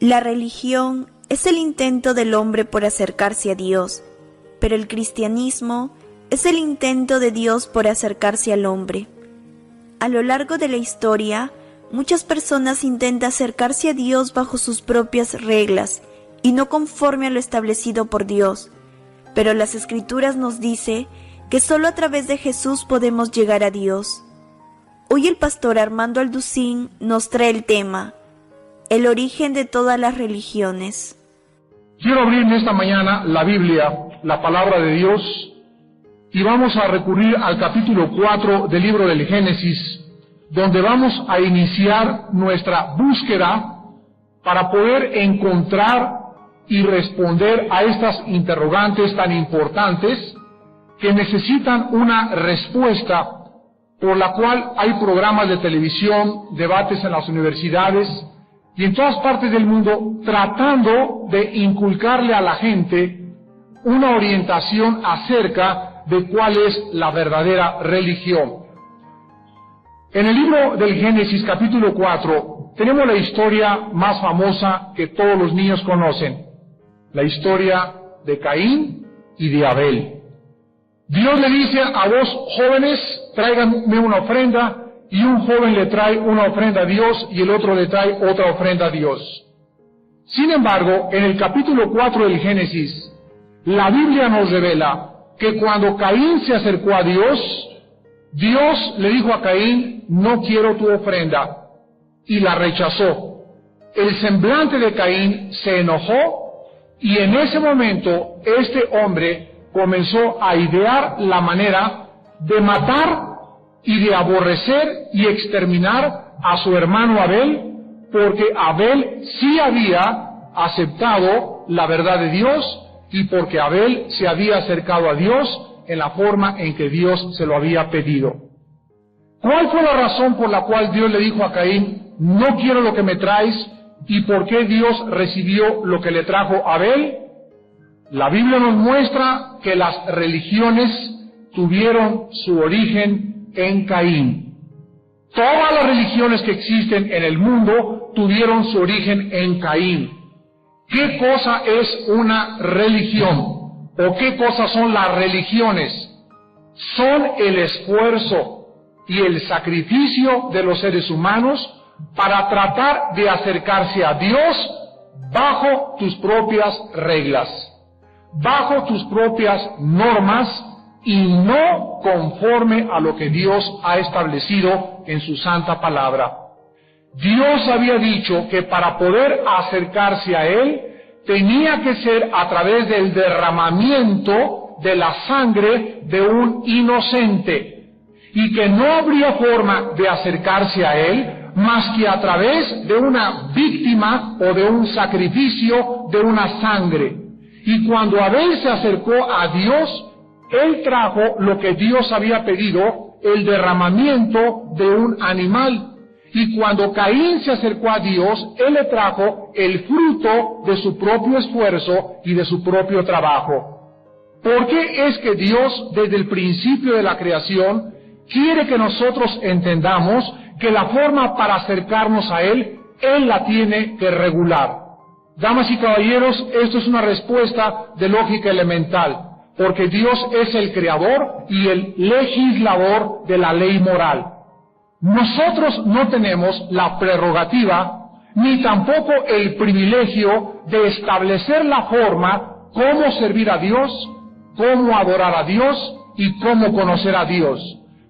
La religión es el intento del hombre por acercarse a Dios, pero el cristianismo es el intento de Dios por acercarse al hombre. A lo largo de la historia, muchas personas intentan acercarse a Dios bajo sus propias reglas y no conforme a lo establecido por Dios, pero las Escrituras nos dice que solo a través de Jesús podemos llegar a Dios. Hoy el pastor Armando Alducín nos trae el tema, el origen de todas las religiones. Quiero abrir en esta mañana la Biblia, la palabra de Dios, y vamos a recurrir al capítulo 4 del libro del Génesis, donde vamos a iniciar nuestra búsqueda para poder encontrar y responder a estas interrogantes tan importantes que necesitan una respuesta, por la cual hay programas de televisión, debates en las universidades y en todas partes del mundo tratando de inculcarle a la gente una orientación acerca de cuál es la verdadera religión. En el libro del Génesis capítulo 4 tenemos la historia más famosa que todos los niños conocen, la historia de Caín y de Abel. Dios le dice a dos jóvenes, tráiganme una ofrenda, y un joven le trae una ofrenda a Dios y el otro le trae otra ofrenda a Dios. Sin embargo, en el capítulo 4 del Génesis, la Biblia nos revela que cuando Caín se acercó a Dios, Dios le dijo a Caín, no quiero tu ofrenda, y la rechazó. El semblante de Caín se enojó, y en ese momento este hombre comenzó a idear la manera de matar y de aborrecer y exterminar a su hermano Abel, porque Abel sí había aceptado la verdad de Dios y porque Abel se había acercado a Dios en la forma en que Dios se lo había pedido. ¿Cuál fue la razón por la cual Dios le dijo a Caín, no quiero lo que me traes, y por qué Dios recibió lo que le trajo Abel? La Biblia nos muestra que las religiones tuvieron su origen en Caín. Todas las religiones que existen en el mundo tuvieron su origen en Caín. ¿Qué cosa es una religión? ¿O qué cosas son las religiones? Son el esfuerzo y el sacrificio de los seres humanos para tratar de acercarse a Dios bajo tus propias reglas, bajo tus propias normas, y no conforme a lo que Dios ha establecido en su santa palabra. Dios había dicho que para poder acercarse a Él, tenía que ser a través del derramamiento de la sangre de un inocente, y que no habría forma de acercarse a Él más que a través de una víctima o de un sacrificio de una sangre. Y cuando Abel se acercó a Dios, él trajo lo que Dios había pedido, el derramamiento de un animal. Y cuando Caín se acercó a Dios, él le trajo el fruto de su propio esfuerzo y de su propio trabajo. ¿Por qué es que Dios, desde el principio de la creación, quiere que nosotros entendamos que la forma para acercarnos a Él la tiene que regular? Damas y caballeros, esto es una respuesta de lógica elemental, porque Dios es el creador y el legislador de la ley moral. Nosotros no tenemos la prerrogativa, ni tampoco el privilegio de establecer la forma cómo servir a Dios, cómo adorar a Dios y cómo conocer a Dios.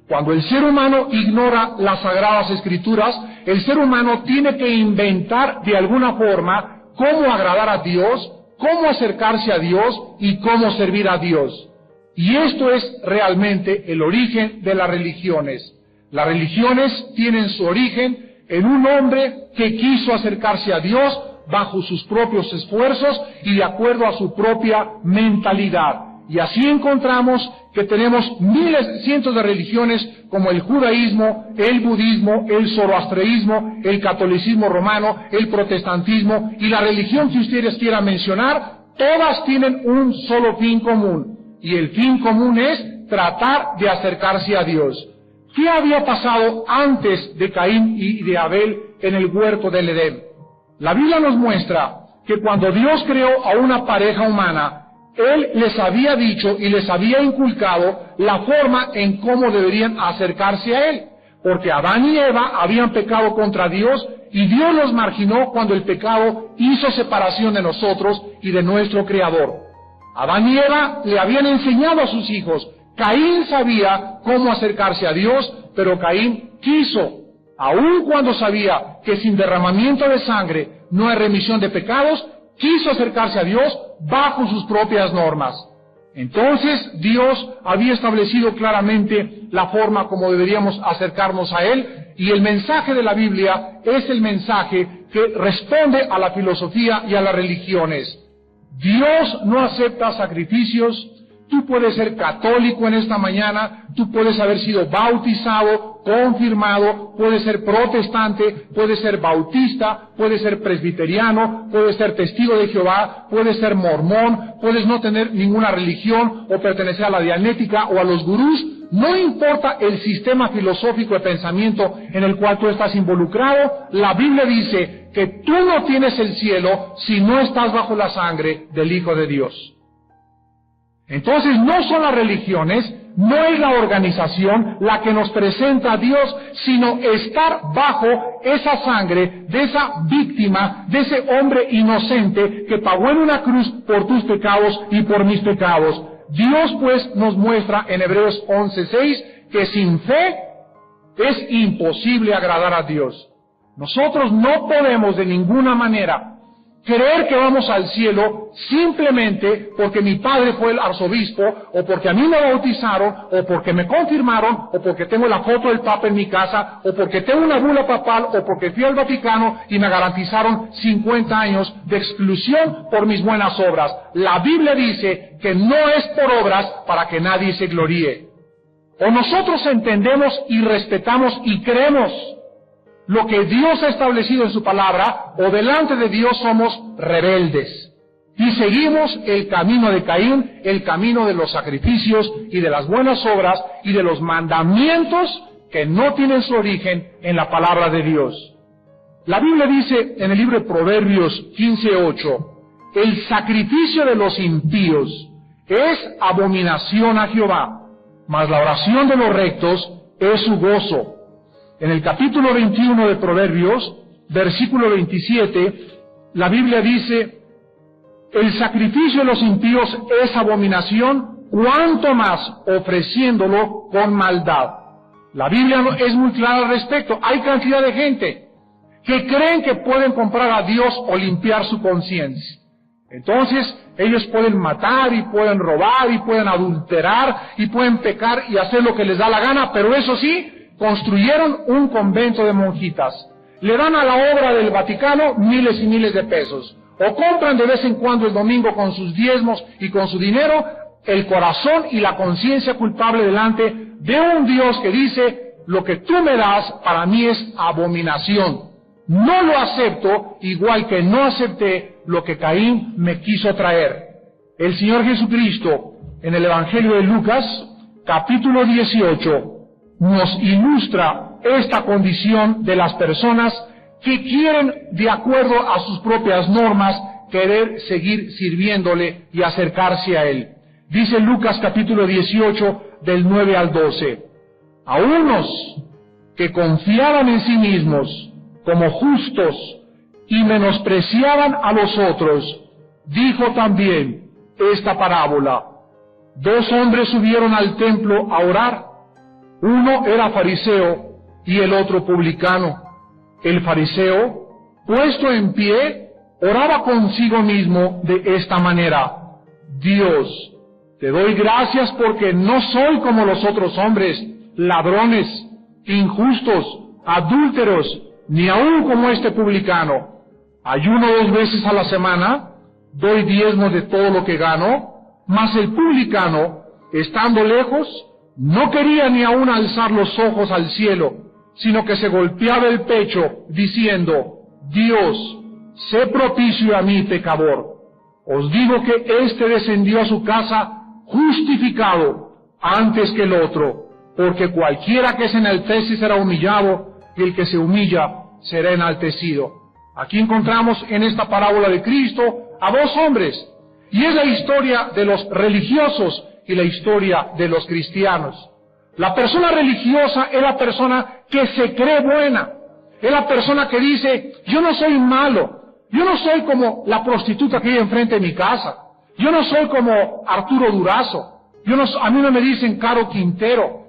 Cuando el ser humano ignora las Sagradas Escrituras, el ser humano tiene que inventar de alguna forma cómo agradar a Dios, cómo acercarse a Dios y cómo servir a Dios. Y esto es realmente el origen de las religiones. Las religiones tienen su origen en un hombre que quiso acercarse a Dios bajo sus propios esfuerzos y de acuerdo a su propia mentalidad. Y así encontramos que tenemos miles, cientos de religiones como el judaísmo, el budismo, el zoroastreísmo, el catolicismo romano, el protestantismo y la religión que ustedes quieran mencionar, todas tienen un solo fin común. Y el fin común es tratar de acercarse a Dios. ¿Qué había pasado antes de Caín y de Abel en el huerto del Edén? La Biblia nos muestra que cuando Dios creó a una pareja humana, Él les había dicho y les había inculcado la forma en cómo deberían acercarse a Él, porque Adán y Eva habían pecado contra Dios y Dios los marginó cuando el pecado hizo separación de nosotros y de nuestro Creador. Adán y Eva le habían enseñado a sus hijos. Caín sabía cómo acercarse a Dios, pero Caín quiso, aun cuando sabía que sin derramamiento de sangre no hay remisión de pecados, quiso acercarse a Dios bajo sus propias normas. Entonces Dios había establecido claramente la forma como deberíamos acercarnos a Él, y el mensaje de la Biblia es el mensaje que responde a la filosofía y a las religiones. Dios no acepta sacrificios. Tú puedes ser católico en esta mañana, tú puedes haber sido bautizado, confirmado, puedes ser protestante, puedes ser bautista, puedes ser presbiteriano, puedes ser testigo de Jehová, puedes ser mormón, puedes no tener ninguna religión o pertenecer a la dianética o a los gurús. No importa el sistema filosófico de pensamiento en el cual tú estás involucrado, la Biblia dice que tú no tienes el cielo si no estás bajo la sangre del Hijo de Dios. Entonces no son las religiones, no es la organización la que nos presenta a Dios, sino estar bajo esa sangre de esa víctima, de ese hombre inocente que pagó en una cruz por tus pecados y por mis pecados. Dios pues nos muestra en Hebreos 11:6 que sin fe es imposible agradar a Dios. Nosotros no podemos de ninguna manera creer que vamos al cielo simplemente porque mi padre fue el arzobispo, o porque a mí me bautizaron, o porque me confirmaron, o porque tengo la foto del Papa en mi casa, o porque tengo una bula papal, o porque fui al Vaticano y me garantizaron 50 años de exclusión por mis buenas obras. La Biblia dice que no es por obras para que nadie se gloríe. O nosotros entendemos y respetamos y creemos lo que Dios ha establecido en su palabra, o delante de Dios somos rebeldes y seguimos el camino de Caín, el camino de los sacrificios y de las buenas obras y de los mandamientos que no tienen su origen en la palabra de Dios. La Biblia dice en el libro de Proverbios 15:8, el sacrificio de los impíos es abominación a Jehová, mas la oración de los rectos es su gozo. En el capítulo 21 de Proverbios, versículo 27, la Biblia dice, el sacrificio de los impíos es abominación, cuanto más ofreciéndolo con maldad. La Biblia es muy clara al respecto. Hay cantidad de gente que creen que pueden comprar a Dios o limpiar su conciencia. Entonces, ellos pueden matar y pueden robar y pueden adulterar y pueden pecar y hacer lo que les da la gana, pero eso sí, construyeron un convento de monjitas, le dan a la obra del Vaticano miles y miles de pesos, o compran de vez en cuando el domingo con sus diezmos y con su dinero el corazón y la conciencia culpable delante de un Dios que dice, lo que tú me das para mí es abominación. No lo acepto, igual que no acepté lo que Caín me quiso traer. El Señor Jesucristo, en el Evangelio de Lucas, capítulo 18, nos ilustra esta condición de las personas que quieren, de acuerdo a sus propias normas, querer seguir sirviéndole y acercarse a Él. Dice Lucas capítulo 18, del 9 al 12, a unos que confiaban en sí mismos como justos y menospreciaban a los otros, dijo también esta parábola. 2 hombres subieron al templo a orar. Uno era fariseo y el otro publicano. El fariseo, puesto en pie, oraba consigo mismo de esta manera: Dios, te doy gracias porque no soy como los otros hombres, ladrones, injustos, adúlteros, ni aun como este publicano. Ayuno 2 veces a la semana, doy diezmo de todo lo que gano, mas el publicano, estando lejos, no quería ni aun alzar los ojos al cielo, sino que se golpeaba el pecho, diciendo: Dios, sé propicio a mí, pecador. Os digo que éste descendió a su casa justificado antes que el otro, porque cualquiera que se enaltece será humillado, y el que se humilla será enaltecido. Aquí encontramos en esta parábola de Cristo a dos hombres, y es la historia de los religiosos y la historia de los cristianos. La persona religiosa es la persona que se cree buena, es la persona que dice, yo no soy malo, yo no soy como la prostituta que hay enfrente de mi casa, yo no soy como Arturo Durazo, a mí no me dicen Caro Quintero,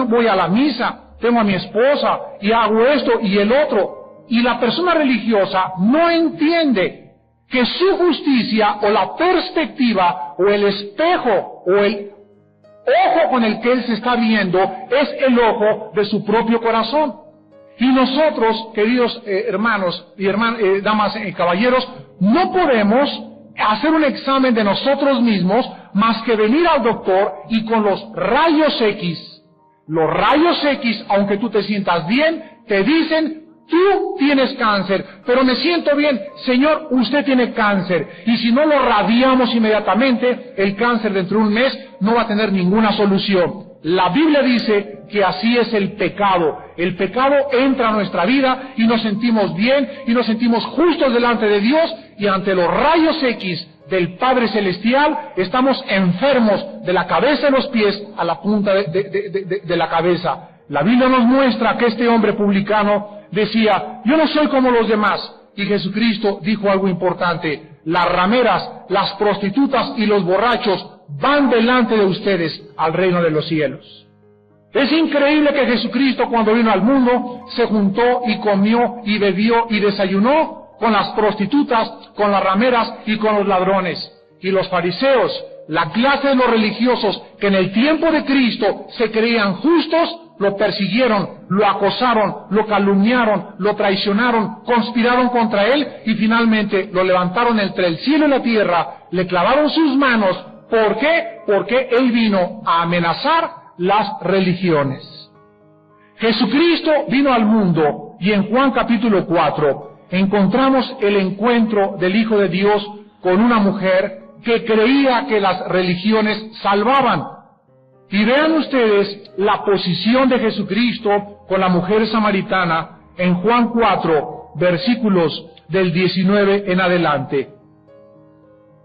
voy a la misa, tengo a mi esposa y hago esto y el otro. Y la persona religiosa no entiende que su justicia o la perspectiva o el espejo o el ojo con el que él se está viendo es el ojo de su propio corazón. Y nosotros, queridos hermanos y damas y caballeros, no podemos hacer un examen de nosotros mismos más que venir al doctor y con los rayos X, aunque tú te sientas bien, te dicen, tú tienes cáncer, pero me siento bien, Señor, usted tiene cáncer. Y si no lo radiamos inmediatamente, el cáncer dentro de un mes no va a tener ninguna solución. La Biblia dice que así es el pecado. El pecado entra a nuestra vida y nos sentimos bien y nos sentimos justos delante de Dios, y ante los rayos X del Padre Celestial estamos enfermos de la cabeza a los pies a la punta de la cabeza. La Biblia nos muestra que este hombre publicano decía, yo no soy como los demás. Y Jesucristo dijo algo importante, las rameras, las prostitutas y los borrachos van delante de ustedes al reino de los cielos. Es increíble que Jesucristo, cuando vino al mundo, se juntó y comió y bebió y desayunó con las prostitutas, con las rameras y con los ladrones. Y los fariseos, la clase de los religiosos que en el tiempo de Cristo se creían justos, lo persiguieron, lo acosaron, lo calumniaron, lo traicionaron, conspiraron contra él y finalmente lo levantaron entre el cielo y la tierra, le clavaron sus manos. ¿Por qué? Porque él vino a amenazar las religiones. Jesucristo vino al mundo y en Juan capítulo 4 encontramos el encuentro del Hijo de Dios con una mujer que creía que las religiones salvaban. Y vean ustedes la posición de Jesucristo con la mujer samaritana en Juan 4, versículos del 19 en adelante.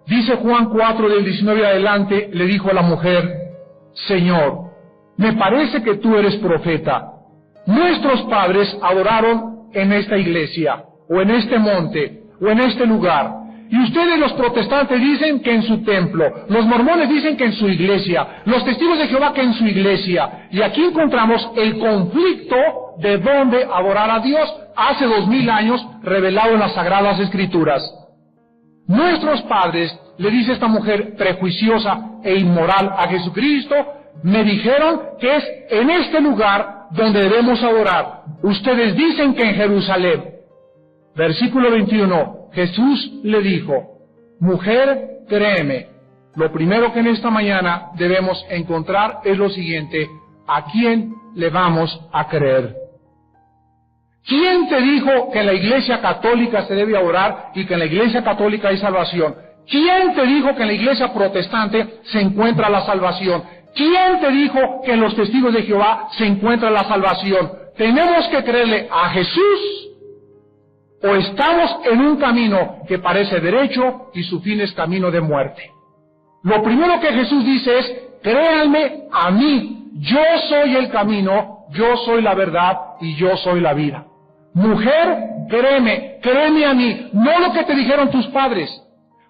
Dice Juan 4, del 19 adelante, le dijo a la mujer, Señor, me parece que tú eres profeta. Nuestros padres adoraron en esta iglesia, o en este monte, o en este lugar. Y ustedes los protestantes dicen que en su templo, los mormones dicen que en su iglesia, los testigos de Jehová que en su iglesia. Y aquí encontramos el conflicto de dónde adorar a Dios hace 2000 años revelado en las Sagradas Escrituras. Nuestros padres, le dice esta mujer prejuiciosa e inmoral a Jesucristo, me dijeron que es en este lugar donde debemos adorar. Ustedes dicen que en Jerusalén. Versículo 21. Jesús le dijo, mujer, créeme, lo primero que en esta mañana debemos encontrar es lo siguiente, ¿a quién le vamos a creer? ¿Quién te dijo que en la Iglesia Católica se debe orar y que en la Iglesia Católica hay salvación? ¿Quién te dijo que en la Iglesia Protestante se encuentra la salvación? ¿Quién te dijo que en los testigos de Jehová se encuentra la salvación? Tenemos que creerle a Jesús, o estamos en un camino que parece derecho y su fin es camino de muerte. Lo primero que Jesús dice es, créanme a mí, yo soy el camino, yo soy la verdad y yo soy la vida. Mujer, créeme a mí, no lo que te dijeron tus padres,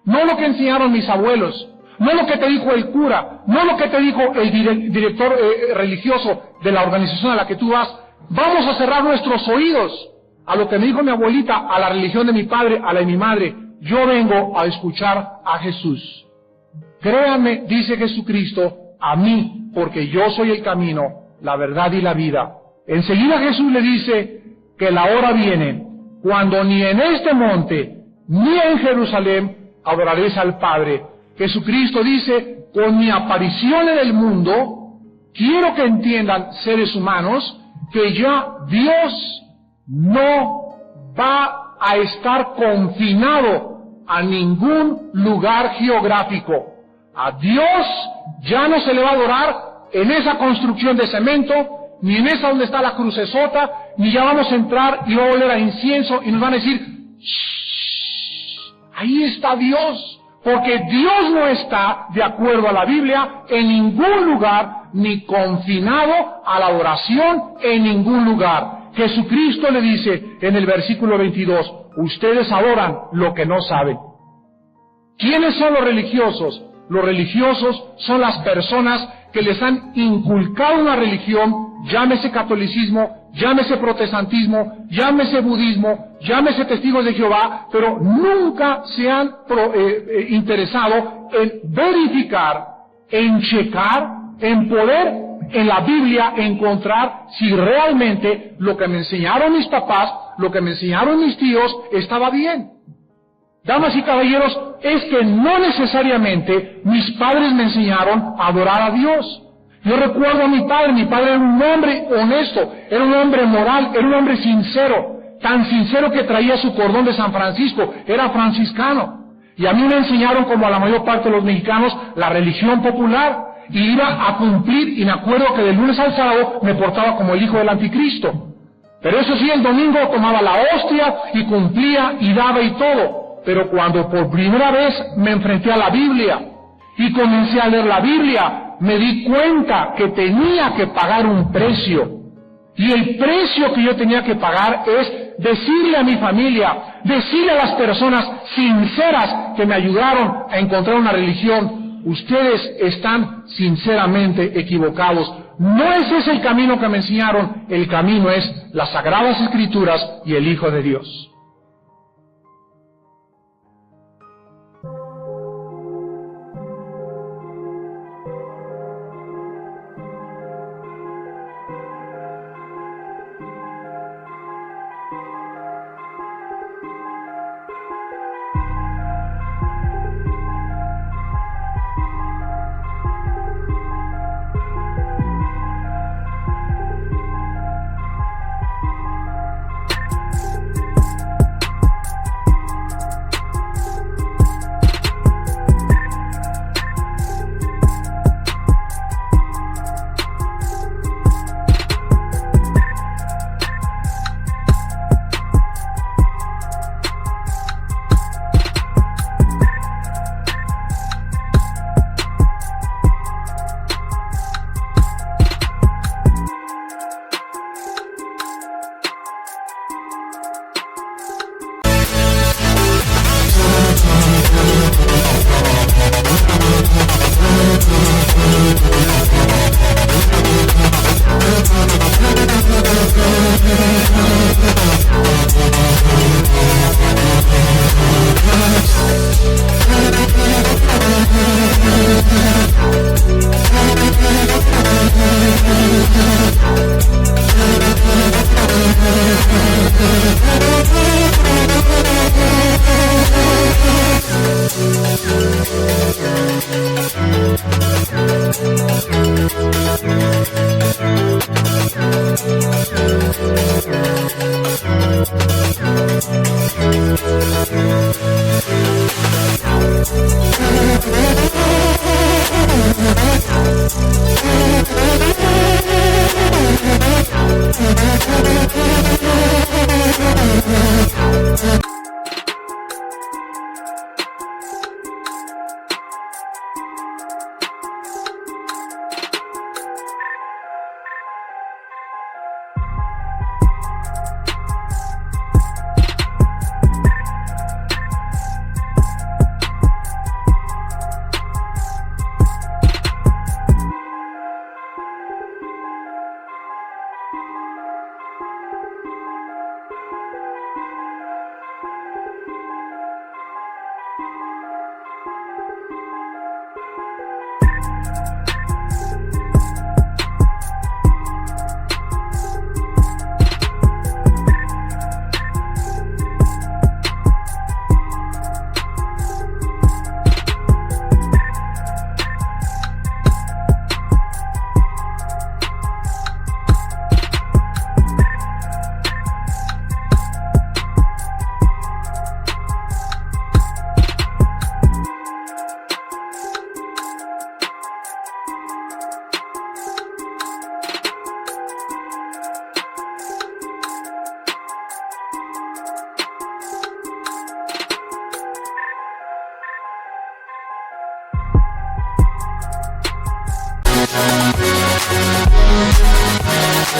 no lo que enseñaron mis abuelos, no lo que te dijo el cura, no lo que te dijo el director religioso de la organización a la que tú vas. Vamos a cerrar nuestros oídos a lo que me dijo mi abuelita, a la religión de mi padre, a la de mi madre. Yo vengo a escuchar a Jesús. Créanme, dice Jesucristo, a mí, porque yo soy el camino, la verdad y la vida. Enseguida Jesús le dice que la hora viene cuando ni en este monte, ni en Jerusalén adoraréis al Padre. Jesucristo dice, con mi aparición en el mundo, quiero que entiendan, seres humanos, que ya Dios no va a estar confinado a ningún lugar geográfico. A Dios ya no se le va a adorar en esa construcción de cemento, ni en esa donde está la crucesota, ni ya vamos a entrar y va a oler a incienso y nos van a decir, Ahí está Dios, porque Dios no está, de acuerdo a la Biblia, en ningún lugar, ni confinado a la adoración en ningún lugar. Jesucristo le dice en el versículo 22, ustedes adoran lo que no saben. ¿Quiénes son los religiosos? Los religiosos son las personas que les han inculcado una religión, llámese catolicismo, llámese protestantismo, llámese budismo, llámese testigos de Jehová, pero nunca se han interesado en verificar, en checar, en poder en la Biblia encontrar si realmente lo que me enseñaron mis papás, lo que me enseñaron mis tíos, estaba bien. Damas y caballeros, es que no necesariamente mis padres me enseñaron a adorar a Dios. Yo recuerdo a mi padre era un hombre honesto, era un hombre moral, era un hombre sincero, tan sincero que traía su cordón de San Francisco, era franciscano. Y a mí me enseñaron, como a la mayor parte de los mexicanos, la religión popular, y iba a cumplir, y me acuerdo que de lunes al sábado me portaba como el hijo del anticristo. Pero eso sí, el domingo tomaba la hostia y cumplía y daba y todo. Pero cuando por primera vez me enfrenté a la Biblia y comencé a leer la Biblia, me di cuenta que tenía que pagar un precio. Y el precio que yo tenía que pagar es decirle a mi familia, decirle a las personas sinceras que me ayudaron a encontrar una religión, ustedes están sinceramente equivocados. No ese es el camino que me enseñaron, el camino es las Sagradas Escrituras y el Hijo de Dios.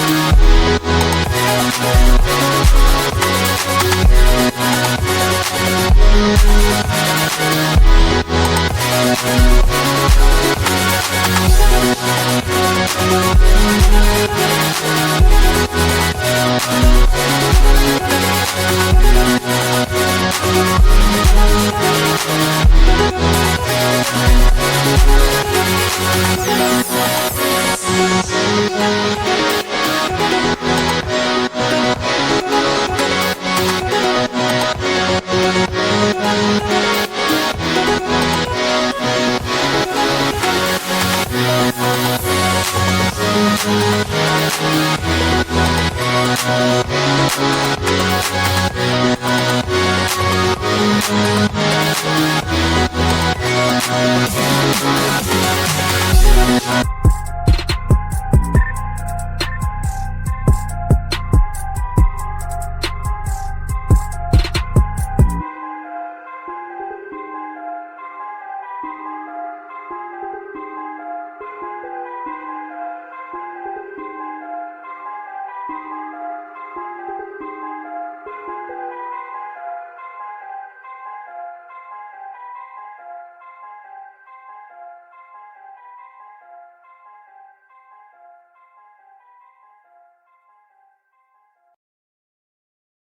We'll be right back.